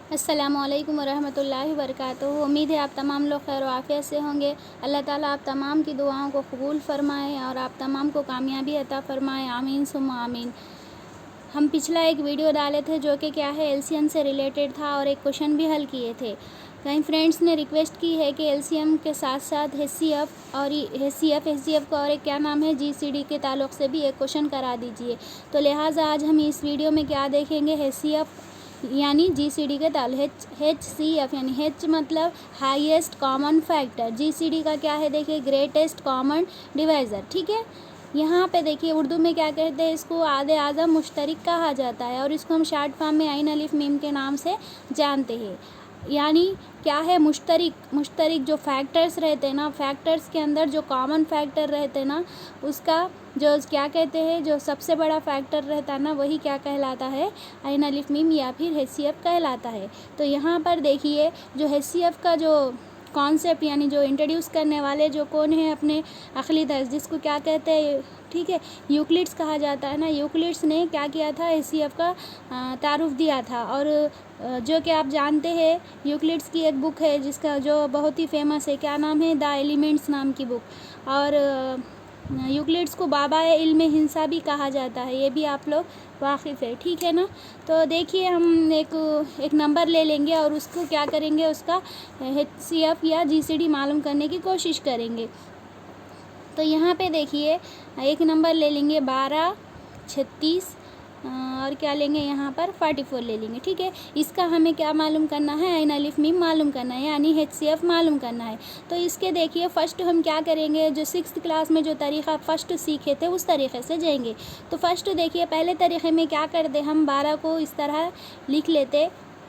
अस्सलामुअलैकुम वरहमतुल्लाहि वबरकातुहू। उम्मीद है आप तमाम लोग खैर आफियत से होंगे। अल्लाह ताला आप तमाम की दुआओं को कबूल फ़रमाए और आप तमाम को कामयाबी अता फ़रमाए, आमीन सुम्मा आमीन। हम पिछला एक वीडियो डाले थे जो कि क्या है एलसीएम से रिलेटेड था और एक क्वेश्चन भी हल किए थे। कई फ्रेंड्स ने रिक्वेस्ट की है कि एलसीएम के साथ साथ एचसीएफ और एचसीएफ का और एक क्या नाम है जीसीडी के ताल्लुक़ से भी एक क्वेश्चन करा दीजिए। तो लिहाजा आज हम इस वीडियो में क्या देखेंगे, एचसीएफ यानी जीसीडी के एचसीएफ यानी एच मतलब हाईएस्ट कॉमन फैक्टर, जीसीडी का क्या है देखिए ग्रेटेस्ट कॉमन डिवाइज़र। ठीक है, यहाँ पे देखिए उर्दू में क्या कहते हैं, इसको आधे आज़म मुश्तरिक कहा जाता है और इसको हम शार्ट फॉर्म में आइन अलिफ मीम के नाम से जानते हैं। यानी क्या है मुश्तरिक जो फैक्टर्स रहते हैं ना, फैक्टर्स के अंदर जो कॉमन फैक्टर रहते हैं ना, उसका जो क्या कहते हैं जो सबसे बड़ा फैक्टर रहता है ना, वही क्या कहलाता है आइन अलिफ मीम या फिर एचसीएफ कहलाता है। तो यहाँ पर देखिए जो एचसीएफ का जो कॉन्सेप्ट यानी जो इंट्रोड्यूस करने वाले जो कौन है अपने अक्ली दर्ज, जिसको क्या कहते हैं, ठीक है, यूक्लिड्स कहा जाता है ना। यूक्लिड्स ने क्या किया था, एचसीएफ का तारुफ दिया था। और जो कि आप जानते हैं यूक्लिड्स की एक बुक है जिसका जो बहुत ही फेमस है, क्या नाम है, द एलिमेंट्स नाम की बुक। और यूक्लिड्स को बाबा इल्म हिंसा भी कहा जाता है, ये भी आप लोग वाकिफ़ है, ठीक है ना। तो देखिए हम एक नंबर ले लेंगे और उसको क्या करेंगे, उसका एचसीएफ या जीसीडी मालूम करने की कोशिश करेंगे। तो यहाँ पे देखिए एक नंबर ले लेंगे 12, 36 और क्या लेंगे यहाँ पर 44 ले लेंगे। ठीक है, इसका हमें क्या मालूम करना है, आइन अलिफ मीम मालूम करना है यानी एचसीएफ मालूम करना है। तो इसके देखिए फ़र्स्ट हम क्या करेंगे, जो 6th क्लास में जो तरीक़ा फ़र्स्ट सीखे थे उस तरीक़े से जाएंगे। तो फ़र्स्ट देखिए पहले तरीक़े में क्या करते, हम 12 को इस तरह लिख लेते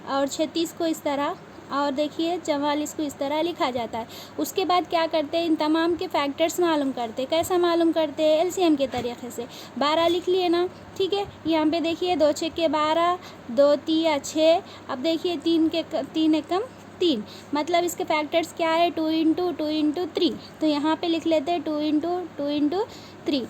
और 36 को इस तरह, और देखिए 44 को इस तरह लिखा जाता है। उसके बाद क्या करते हैं, इन तमाम के फैक्टर्स मालूम करते। कैसा मालूम करते हैं, एलसीएम के तरीक़े से। 12 लिख लिए ना, ठीक है, यहाँ पे देखिए 2 छक्के 12, 2 तिया 6। अब देखिए 3 एकम 3, मतलब इसके फैक्टर्स क्या है, 2 इंटू 2 इंटू 3। तो यहाँ पे लिख लेते हैं 2 इंटू 2 इंटू 3।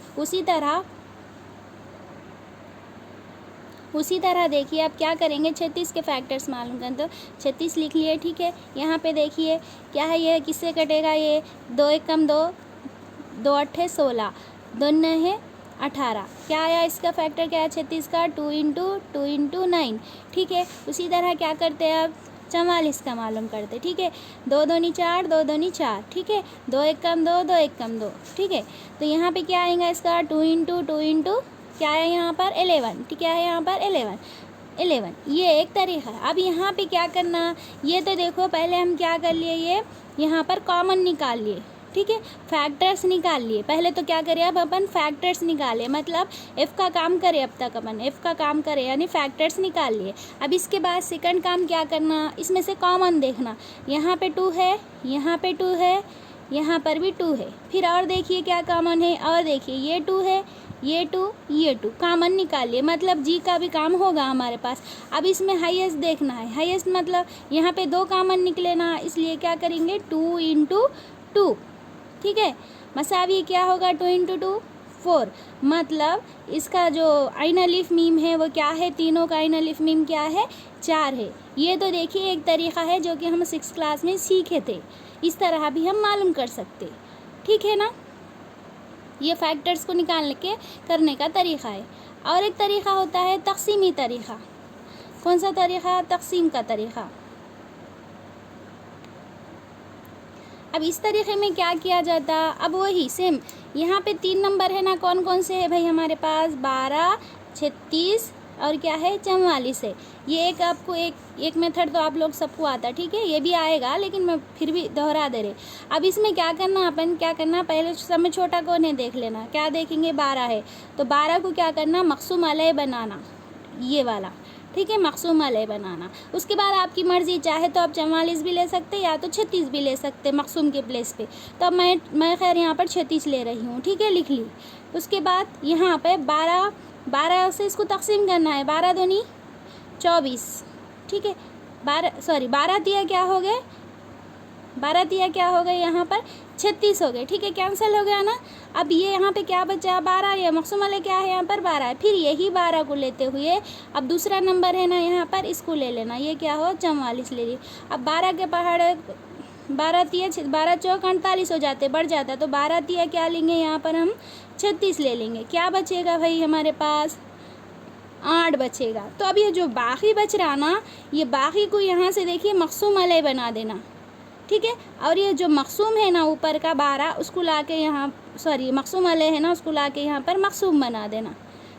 उसी तरह देखिए अब क्या करेंगे, 36 के फैक्टर्स मालूम करें। तो 36 लिख लिए, ठीक है। यहाँ पे देखिए क्या है, ये किससे कटेगा, ये 2 एकम 2, 2 अट्ठे 16, 2 नहे 18। क्या आया इसका फैक्टर, क्या है 36 का, 2 इंटू 9। ठीक है, उसी तरह क्या करते हैं अब 44 का मालूम करते, ठीक है। 2 दूनी 4, 2 दूनी 4, ठीक है, 2 एकम 2, 2 एकम 2, ठीक है। तो यहाँ पे क्या आएगा इसका 2 इंटू क्या है यहाँ पर 11, ठीक है, यहाँ पर 11, ये एक तरीक़ा है। अब यहाँ पे क्या करना, ये तो देखो पहले हम क्या कर लिए, ये यहाँ पर कॉमन निकाल लिए, ठीक है, फैक्टर्स निकाल लिए। पहले तो क्या करें, अब अपन फैक्टर्स निकाले, मतलब एफ़ का काम करे, अब तक अपन एफ़ का काम करे यानी फैक्टर्स निकाल लिए। अब इसके बाद सेकंड काम क्या करना, इसमें से कॉमन देखना। यहाँ पे 2 है, यहाँ पे 2 है, यहाँ पर भी 2 है। फिर और देखिए क्या कॉमन है, और देखिए ये 2 है, ये 2 कॉमन निकालिए, मतलब जी का भी काम होगा हमारे पास। अब इसमें हाईएस्ट देखना है, हाईएस्ट मतलब यहाँ पे 2 कॉमन निकले ना, इसलिए क्या करेंगे 2 इंटू 2, ठीक है। मसावी क्या होगा 2 इंटू 2 4, मतलब इसका जो आइन अलिफ मीम है वो क्या है, तीनों का आइन अलिफ मीम क्या है 4 है। ये तो देखिए एक तरीक़ा है जो कि हम 6th क्लास में सीखे थे, इस तरह भी हम मालूम कर सकते, ठीक है ना। ये फैक्टर्स को निकालने के करने का तरीक़ा है। और एक तरीक़ा होता है तक़सीमी तरीक़ा। कौन सा तरीक़ा, तक़सीम का तरीक़ा। अब इस तरीक़े में क्या किया जाता, अब वही सेम यहाँ पे 3 नंबर है ना, कौन कौन से है भाई हमारे पास, 12, 36 और क्या है 44 है। ये एक आपको एक मेथड तो आप लोग सबको आता है, ठीक है, ये भी आएगा लेकिन मैं फिर भी दोहरा दे रहे। अब इसमें क्या करना, अपन क्या करना, पहले सब में छोटा कौन है देख लेना, क्या देखेंगे 12 है, तो 12 को क्या करना, मक़सूम अलय बनाना, ये वाला, ठीक है, मक़सूम अलय बनाना। उसके बाद आपकी मर्ज़ी, चाहे तो आप 44 भी ले सकते या तो 36 भी ले सकते मक़सूम के प्लेस पे। तो अब मैं खैर यहाँ पर 36 ले रही हूँ, ठीक है, लिख ली। उसके बाद यहाँ पे 12 से इसको तक़सीम करना है, 12 दूनी 24, ठीक है, 12 तिया क्या हो गए 12 तिया क्या हो गए यहाँ पर 36 हो गए, ठीक है, कैंसिल हो गया ना। अब ये यहाँ पे क्या बचा 12, ये मकसूम अलैह क्या है यहाँ पर 12 है। फिर यही 12 को लेते हुए अब दूसरा नंबर है ना यहाँ पर, इसको ले लेना, ये क्या हो 44 ले ली। अब 12 के पहाड़ 12 तिया 12 चौक 48 हो जाते, बढ़ जाता, तो 12 तिया क्या लेंगे यहाँ पर हम 36 ले लेंगे। क्या बचेगा भाई हमारे पास 8 बचेगा। तो अब ये जो बाकी बच रहा ना, ये बाकी को यहाँ से देखिए मकसूम अलैह बना देना, ठीक है। और ये जो मकसूम है ना ऊपर का 12, उसको ला के यहाँ सॉरी मकसूम अलैह है ना, उसको ला के यहाँ पर मकसूम बना देना।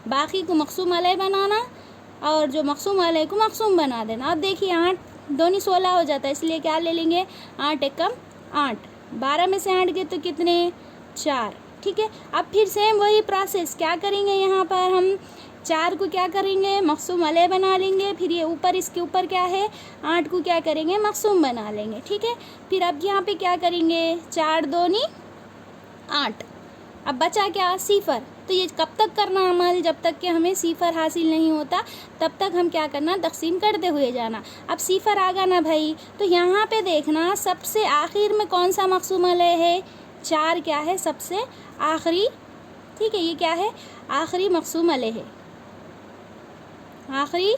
बाकी को मकसूम अलैह बनाना और जो मकसूम अलैह को मकसूम बना देना। अब देखिए 8 दोनों 16 हो जाता है, इसलिए क्या ले लेंगे 8 एकम 8। 12 में से 8 गए तो कितने 4, ठीक है। अब फिर सेम वही प्रोसेस क्या करेंगे, यहाँ पर हम 4 को क्या करेंगे मकसूम अलैह बना लेंगे। फिर ये ऊपर इसके ऊपर क्या है 8 को क्या करेंगे मकसूम बना लेंगे, ठीक है। फिर अब यहाँ पे क्या करेंगे 4 दूनी 8, अब बचा क्या सिफर। तो ये कब तक करना अमल, जब तक कि हमें सिफर हासिल नहीं होता तब तक हम क्या करना तकसीम करते हुए जाना। अब सिफर आ गया ना भाई, तो यहाँ पे देखना सबसे आखिर में कौन सा मकसूम अलैह है 4 क्या है सबसे आखिरी, ठीक है, ये क्या है आखिरी मकसूम अलैह है, आखिरी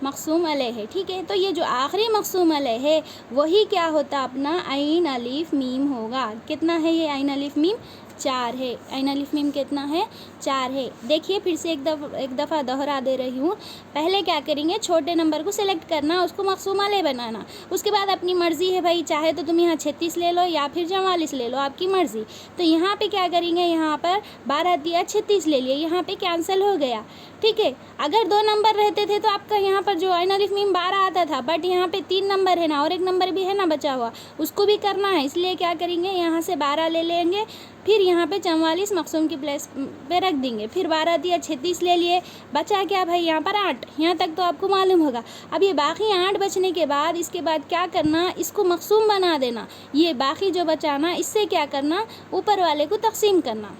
मकसूम अलैह है, ठीक है। तो ये जो आखिरी मकसूम अलैह है वही क्या होता अपना ऐन अलिफ मीम होगा। कितना है ये ऐन अलिफ मीम 4 है। ऐन अलिफ मीम कितना है 4 है। देखिए फिर से एक दफ़ा दोहरा दे रही हूँ। पहले क्या करेंगे छोटे नंबर को सिलेक्ट करना, उसको मकसूम अलैह बनाना, उसके बाद अपनी मर्ज़ी है भाई, चाहे तो तुम यहाँ 36 ले लो या फिर 44 ले लो, आपकी मर्ज़ी। तो यहाँ पे क्या करेंगे, यहाँ पर 12 दिया 36 ले लिए, यहाँ पे कैंसिल हो गया, ठीक है। अगर 2 नंबर रहते थे तो आपका यहाँ पर जो ऐन अलिफ मीम 12 आता था, बट यहाँ पे 3 नंबर है ना और एक नंबर भी है ना बचा हुआ, उसको भी करना है, इसलिए क्या करेंगे यहाँ से 12 ले लेंगे, फिर यहाँ पे 44 मकसूम की प्लेस पे रख देंगे। फिर 12 दिया 36 ले लिए, बचा क्या भाई यहाँ पर 8, यहाँ तक तो आपको मालूम होगा। अब ये बाकी 8 बचने के बाद इसके बाद क्या करना, इसको मकसूम बना देना। ये बाकी जो बचा ना इससे क्या करना ऊपर वाले को तकसीम करना,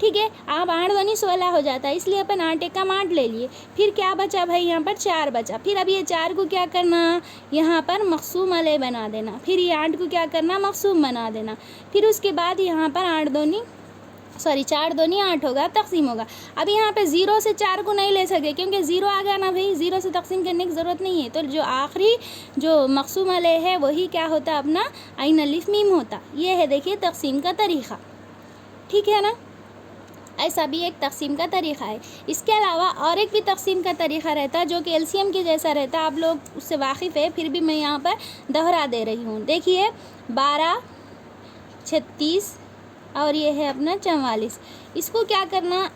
ठीक है। आप 8 दूनी 16 हो जाता है, इसलिए अपन 8 एकम 8 ले लिए। फिर क्या बचा भाई यहाँ पर 4 बचा। फिर अब ये 4 को क्या करना यहाँ पर मकसूम अलैह बना देना। फिर ये 8 को क्या करना मकसूम बना देना। फिर उसके बाद यहाँ पर 4 दूनी 8 होगा, तकसीम होगा। अब यहाँ पे 0 से 4 को नहीं ले सके क्योंकि 0 आ गया ना भाई, 0 से तकसीम करने की ज़रूरत नहीं है। तो जो आखिरी जो मकसूम अलैह है वही क्या होता अपना ऐन अलिफ मीम होता। ये है देखिए तकसीम का तरीक़ा, ठीक है ना। ऐसा भी एक तकसीम का तरीक़ा है। इसके अलावा और एक भी तकसीम का तरीक़ा रहता है जो कि एलसीएम के जैसा रहता है, आप लोग उससे वाकिफ़ है, फिर भी मैं यहाँ पर दोहरा दे रही हूँ। देखिए 12 36 और ये है अपना 44। इसको क्या करना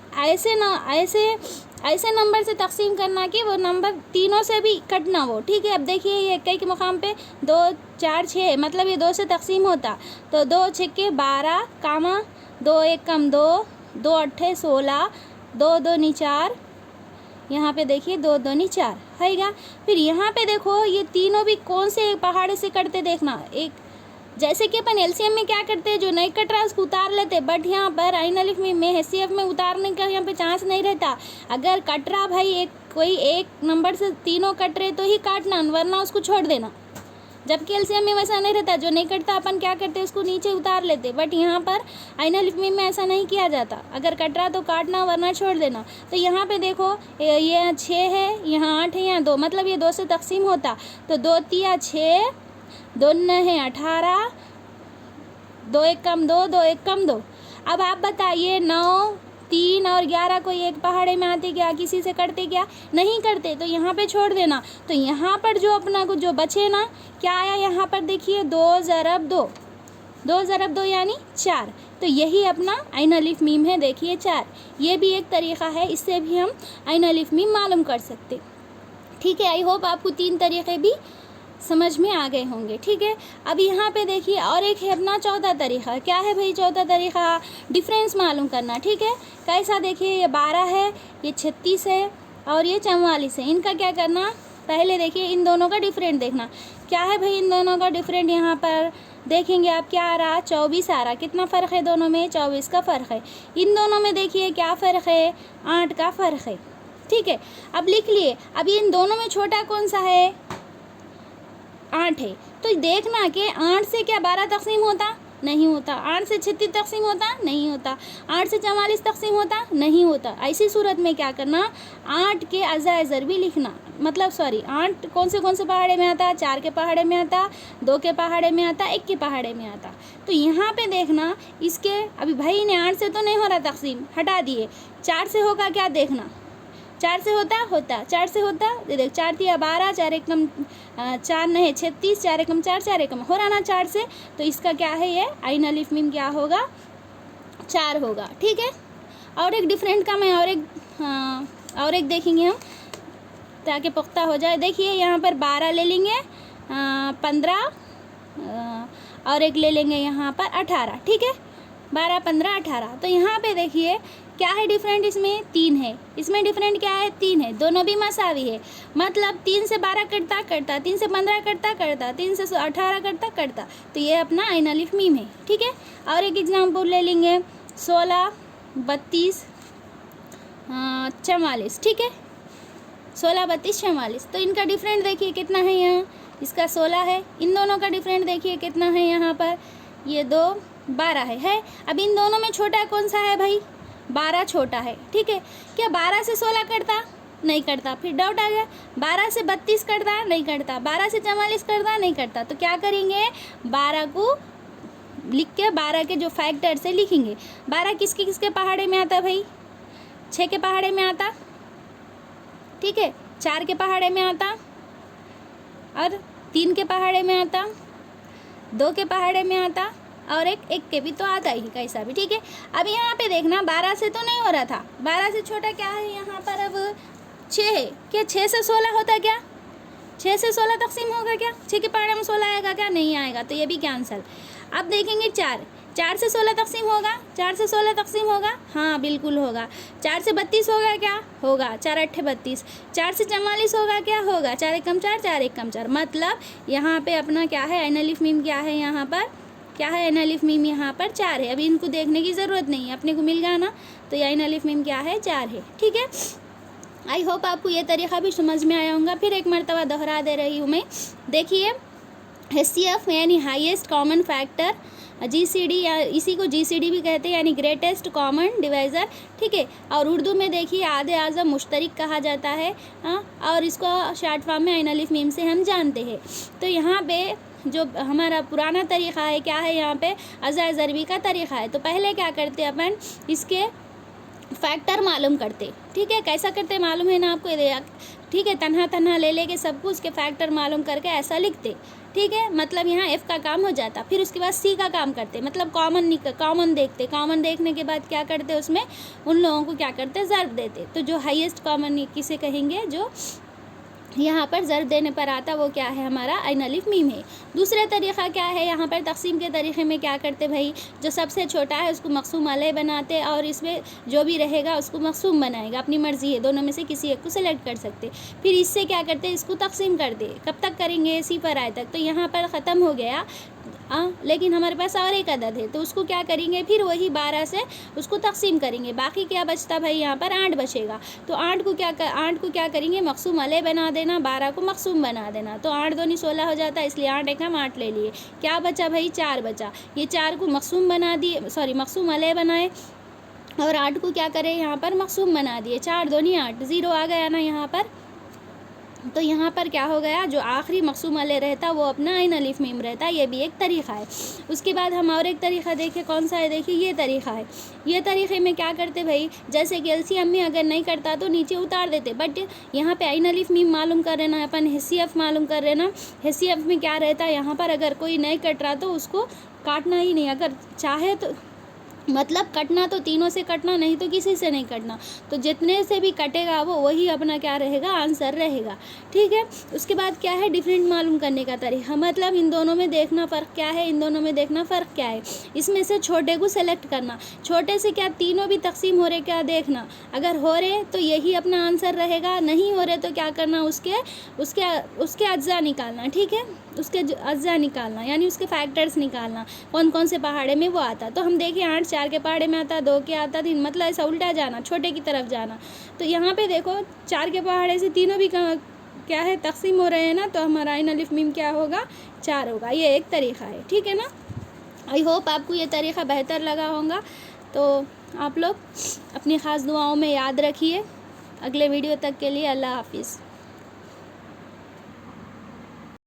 ऐसे नंबर से तकसीम करना कि वो नंबर तीनों से भी कटना वो, ठीक है। अब देखिए ये इक्कीस के मुकाम पे 2 4 6 मतलब ये 2 से तकसीम होता, तो 2 6 12 कामा 2 1 कम 2 2 8 16 2 2 4, यहाँ पे देखिए 2 2 4 है क्या। फिर यहाँ पे देखो ये तीनों भी कौन से पहाड़े से कटते देखना। एक जैसे कि अपन एलसीएम में क्या करते हैं, जो नहीं कट रहा है उसको उतार लेते, बट यहाँ पर ऐन अलिफ में एचसीएफ में उतारने का यहाँ पे चांस नहीं रहता। अगर कट रहा भाई कोई एक नंबर से तीनों कट रहे तो ही काटना, वरना उसको छोड़ देना। जबकि एलसीएम में वैसा नहीं रहता, जो नहीं कटता अपन क्या करते उसको नीचे उतार लेते, बट यहाँ पर ऐन अलिफ में ऐसा नहीं किया जाता। अगर कट रहा तो काटना वरना छोड़ देना। तो यहाँ पे देखो ये 6 है, यहाँ 8 है, यहाँ 2, मतलब ये 2 से तकसीम होता, तो 2 तिया 6 2 है 18 2 1 कम 2 2 1 कम 2। अब आप बताइए 9 3 और 11 कोई एक पहाड़े में आते क्या, किसी से करते क्या, नहीं करते, तो यहाँ पे छोड़ देना। तो यहाँ पर जो अपना को जो बचे ना क्या आया, यहाँ पर देखिए 2 ज़रब 2 यानी 4। तो यही अपना ऐन अलिफ मीम है, देखिए 4। ये भी एक तरीक़ा है, इससे भी हम ऐन अलिफ मीम मालूम कर सकते, ठीक है। आई होप आपको 3 तरीक़े भी समझ में आ गए होंगे, ठीक है। अब यहाँ पे देखिए और एक है अपना चौथा तरीक़ा। क्या है भाई चौथा तरीक़ा, डिफरेंस मालूम करना, ठीक है। कैसा, देखिए ये 12 है, ये 36 है और ये 44 है। इनका क्या करना, पहले देखिए इन दोनों का डिफरेंट देखना। क्या है भाई इन दोनों का डिफरेंट, यहाँ पर देखेंगे आप क्या आ रहा 24 आ रहा। कितना फ़र्क है दोनों में, 24 का फ़र्क है। इन दोनों में देखिए क्या फ़र्क है, 8 का फ़र्क है, ठीक है। अब लिख लिए। अब इन दोनों में छोटा कौन सा है, 8 है। तो देखना कि 8 से क्या 12 तकसीम होता, नहीं होता। 8 से 36 तकसीम होता, नहीं होता। 8 से 44 तकसीम होता, नहीं होता। ऐसी सूरत में क्या करना, 8 के अज़ाए ज़रबी लिखना, मतलब 8 कौन से पहाड़े में आता, 4 के पहाड़े में आता, 2 के पहाड़े में आता, 1 के पहाड़े में आता। तो यहाँ पे देखना इसके, अभी भाई ने 8 से तो नहीं हो रहा तकसीम, हटा दिए। 4 से होगा क्या देखना, 4 से होता 4 से होता, देख 4 तिया 12, 4 एकम 4 नहीं 36, 4 एकम 4, 4 एकम हो रहा ना 4 से। तो इसका क्या है, ये आइन अलिफ मीम क्या होगा, 4 होगा। ठीक है। और एक डिफरेंट का मैं और एक देखेंगे हम ताकि पुख्ता हो जाए। देखिए यहाँ पर 12 ले लेंगे, 15 और एक ले लेंगे यहाँ पर 18। ठीक है, 12, 15, 18। तो यहाँ पे देखिए क्या है डिफरेंट, इसमें 3 है। इसमें डिफरेंट क्या है, 3 है। दोनों भी मसावी है, मतलब 3 से 12 कटता, 3 से 15 कटता, 3 से 18 कटता। तो ये अपना आइन अलिफ मीम है। ठीक है। और एक एग्जाम्पल ले लेंगे, 16, 32, 44। ठीक है, 16, 32, 44। तो इनका डिफरेंट देखिए कितना है, यहाँ इसका 16 है। इन दोनों का डिफरेंट देखिए कितना है, यहाँ पर ये 2, 12 है। अब इन दोनों में छोटा कौन सा है भाई, 12 छोटा है। ठीक है। क्या 12 से 16 कटता, नहीं कटता। फिर डाउट आ गया, 12 से 32 कटता, नहीं कटता। 12 से 44 कटता, नहीं कटता। तो क्या करेंगे, 12 को लिख के 12 के जो फैक्टर से लिखेंगे। 12 किसके किसके पहाड़े में आता भाई, 6 के पहाड़े में आता। ठीक है, 4 के पहाड़े में आता, और 3 के पहाड़े में आता, 2 के पहाड़े में आता, और एक के भी तो आता ही कैसा भी। ठीक है। अब यहाँ पे देखना 12 से तो नहीं हो रहा था, 12 से छोटा क्या है यहाँ पर, अब 6 है। क्या 6 से 16 होता क्या, 6 से 16 तकसीम होगा क्या, 6 के पहाड़े में 16 आएगा क्या, नहीं आएगा। तो ये भी कैंसल। अब देखेंगे 4 से 16 तकसीम होगा, 4 से 16 तकसीम होगा, हाँ बिल्कुल होगा। 4 से 32 होगा क्या, होगा। 4 8 32। 4 से 44 होगा क्या, होगा। 4 एकम 4, 4 एकम 4। मतलब यहाँ पे अपना क्या है, आइन अलिफ मीम क्या है, यहाँ पर क्या है, आइन अलिफ मीम यहाँ पर 4 है। अभी इनको देखने की ज़रूरत नहीं है, अपने को मिल गया ना। तो ये आइन अलिफ मीम क्या है, 4 है। ठीक है। आई होप आपको ये तरीक़ा भी समझ में आया होगा। फिर एक मरतबा दोहरा दे रही हूँ मैं। देखिए HCF यानी हाईएस्ट कॉमन फैक्टर, GCD या इसी को GCD भी कहते हैं, यानी ग्रेटेस्ट कॉमन डिवाइज़र। ठीक है। और उर्दू में देखिए आधे आज़म मुश्तरिक कहा जाता है, और इसको शॉर्ट फॉर्म में आइन अलिफ मीम से हम जानते हैं। तो यहाँ पे जो हमारा पुराना तरीक़ा है क्या है, यहाँ पे अज़ाए ज़रबी का तरीक़ा है। तो पहले क्या करते अपन, इसके फैक्टर मालूम करते। ठीक है, कैसा करते मालूम है ना आपको, ठीक है, तन्हा ले लेके सब कुछ के फैक्टर मालूम करके ऐसा लिखते। ठीक है, मतलब यहाँ F का काम हो जाता। फिर उसके बाद C का काम करते, मतलब कॉमन देखते। कॉमन देखने के बाद क्या करते, उसमें उन लोगों को क्या करते, ज़र्ब देते। तो जो हाईएस्ट कॉमन किसे कहेंगे, जो यहाँ पर ज़र्ब देने पर आता, वो क्या है, हमारा आइन अलिफ मीम है। दूसरा तरीक़ा क्या है, यहाँ पर तक़सीम के तरीक़े में क्या करते भाई, जो सबसे छोटा है उसको मक़सूम अलह बनाते, और इसमें जो भी रहेगा उसको मक़सूम बनाएगा। अपनी मर्ज़ी है, दोनों में से किसी एक को सेलेक्ट कर सकते। फिर इससे क्या करते, इसको तक़सीम कर दे। कब तक करेंगे, सी पर आए तक। तो यहाँ पर ख़त्म हो गया, लेकिन हमारे पास और एक अदद है, तो उसको क्या करेंगे, फिर वही 12 से उसको तक़सीम करेंगे। बाकी क्या बचता भाई, यहाँ पर 8 बचेगा। तो 8 को क्या करेंगे, मक़सूम अलह बना देना, 12 को मक़सूम बना देना। तो 8 दूनी 16 हो जाता है, इसलिए 8 एकम 8 ले लिए। क्या बचा भाई, 4 बचा। ये 4 को मक़सूम बना दिए, मक़सूम अलह बनाए, और 8 को क्या करें, यहाँ पर मक़सूम बना दिए। 4 दूनी 8, 0 आ गया ना यहाँ पर। तो यहाँ पर क्या हो गया, जो आखिरी मक़सूम अलह रहता वो अपना आइन अलिफ मीम रहता। ये भी एक तरीक़ा है। उसके बाद हम और एक तरीक़ा देखें, कौन सा है, देखिए ये तरीक़ा है। ये तरीक़े में क्या करते भाई, जैसे कि LCM में अगर नहीं करता तो नीचे उतार देते, बट यहाँ पे आइन अलिफ मीम मालूम कर लेना, अपन HCF मालूम कर लेना। HCF में क्या रहता है, यहाँ पर अगर कोई नहीं कट रहा तो उसको काटना ही नहीं, अगर चाहे तो, मतलब कटना तो तीनों से कटना, नहीं तो किसी से नहीं कटना। तो जितने से भी कटेगा वो वही अपना क्या रहेगा, आंसर रहेगा। ठीक है। उसके बाद क्या है, डिफरेंट मालूम करने का तरीका, मतलब इन दोनों में देखना फ़र्क क्या है, इन दोनों में देखना फ़र्क क्या है। इसमें से छोटे को सेलेक्ट करना, छोटे से क्या तीनों भी तकसीम हो रहे क्या देखना, अगर हो रहे तो यही अपना आंसर रहेगा, नहीं हो रहे तो क्या करना, उसके अज्जा निकालना। ठीक है, उसके अज्जा निकालना, यानी उसके फैक्टर्स निकालना, कौन कौन से पहाड़े में वो आता। तो हम देखें 8 4 के पहाड़े में आता, 2 के आता, 3, मतलब ऐसा उल्टा जाना, छोटे की तरफ जाना। तो यहाँ पे देखो 4 के पहाड़े से तीनों भी क्या है, तक़सीम हो रहे हैं ना, तो हमारा आइन अलिफ मीम क्या होगा, 4 होगा। ये एक तरीक़ा है, ठीक है ना। आई होप आपको ये तरीक़ा बेहतर लगा होगा। तो आप लोग अपनी ख़ास दुआओं में याद रखिए। अगले वीडियो तक के लिए अल्लाह हाफ़िज़।